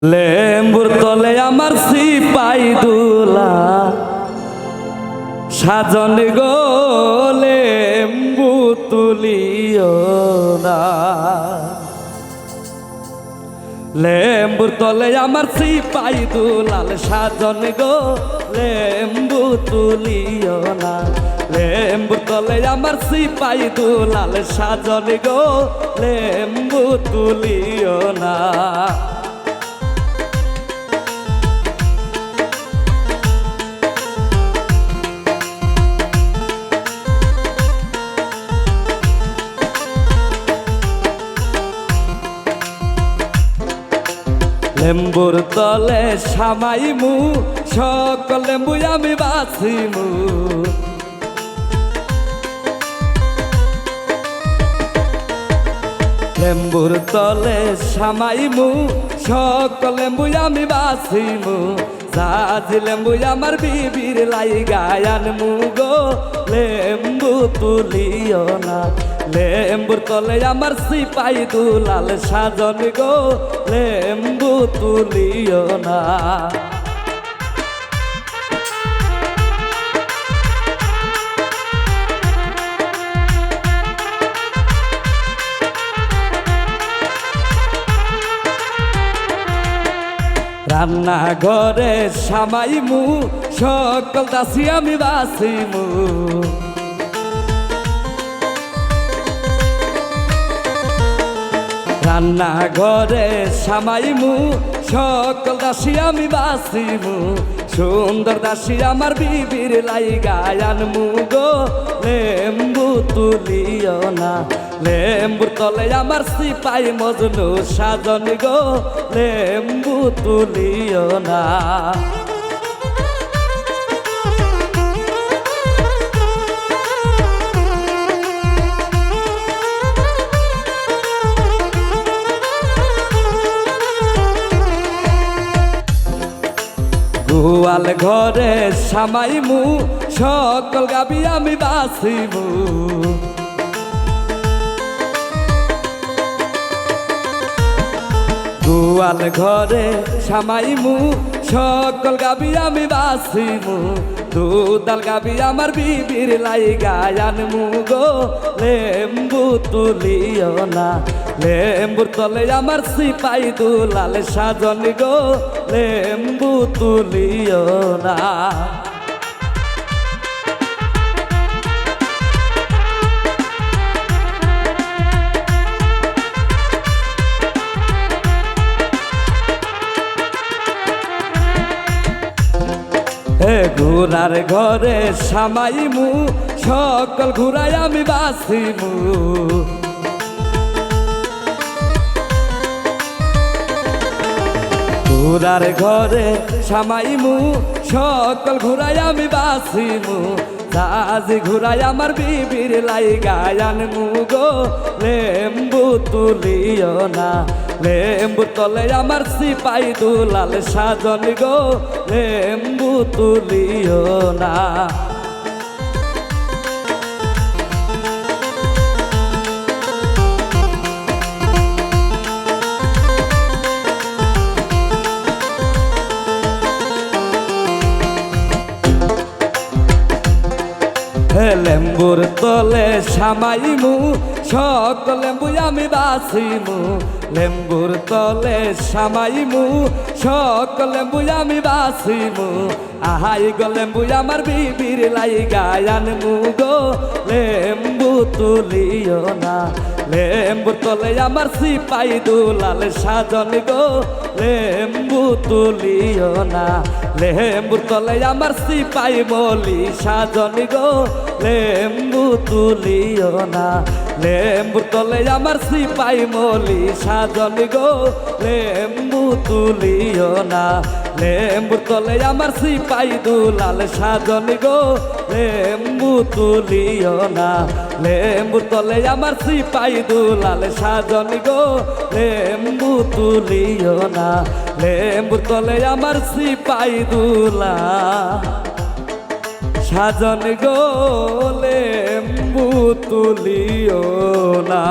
লেম্বুর তলে আমার সিপাই দুলা সাজন গো লেম্বু তুলিও না। লেম্বুর তলে আমার সিপাই দুলাল সাজন গো লেম্বু তুলিও না। লেম্বুর তলে আমার সিপাই দুলাল সাজন গো লেম্বু তুলিও না। লেম্বুর তলে সামাইমু সকল লেম্বু আমি বাছিমু। লেম্বুর তলে সামাইমু সকল লেম্বু আমি বাছিমু। সাজ লেম্বু আমার বিবির লাইগায় আনমু গো লেম্বু তুলিও না। লেম্বুর তলে আমার সিপাই দুলাল সাজন গো লেম্বু তুলিও না। রান্না ঘরে সামাইমু সকল দাসী আমি বাছিমু। রান্না ঘরে সামাইমু সকল দাসী আমি বাছিমু। সুন্দর দাসী আমার বিবির লাইগায় আনমু গো লেম্বু তুলিও না। লেম্বুর তলে আমার সিপাই মজনু সাজন গো লেম্বু তুলিও না। গোয়াল ঘরে সামাইমু সকল গাবি আমি বাছিমু। গোয়াল ঘরে সামাইমু সকল গাবি আমি বাছিমু। দুধাল গাবি আমার বিবির লাইগায় আনমু গো লেম্বু তুলিও না। লেম্বুর তলে আমার সিপাই দুলাল সাজন গো লেম্বু তুলিও না। ঘোড়ার ঘরে সামাইমু সকল ঘুরাই আমি বাছিমু। ঘোড়ার ঘরে সামাইমু সকল ঘুরাই আমি বাছিমু। সাজি ঘুরাই আমার বিবির লাইগায় আনমু গো লেম্বু তুলিও না। লেম্বুর তলে আমার সিপাই দুলাল সাজন গো লেম্বু তুলিও না। লেম্বুর তলে সামাইমু সকল লেম্বু আমি বাছিমু। লেম্বুর তলে সামাইমু সকল লেম্বু আমি বাছিমু। আহাই গো লেম্বু আমার বিবির লাইগায় আনমু গো লেম্বু তুলিও না। লেম্বুর তলে আমার সিপাই দুলাল সাজন গো লেম্বু তুলিও না। লেম্বুর তলে আমার সিপাই মলি সাজন গো লেম্বু তুলিও না। লেম্বুর তলে আমার সিপাই মলি সাজন গো লেম্বু তুলিও না। লেম্বুর তলে আমার সিপাই দুলাল সাজন গো লেম্বু তুলিও না। লেম্বুর তলে আমার সিপাই দুলাল সাজন গো লেম্বু তুলিও না। লেম্বুর তলে আমার সিপাই দুলা সাজন গো লেম্বু তুলিও না।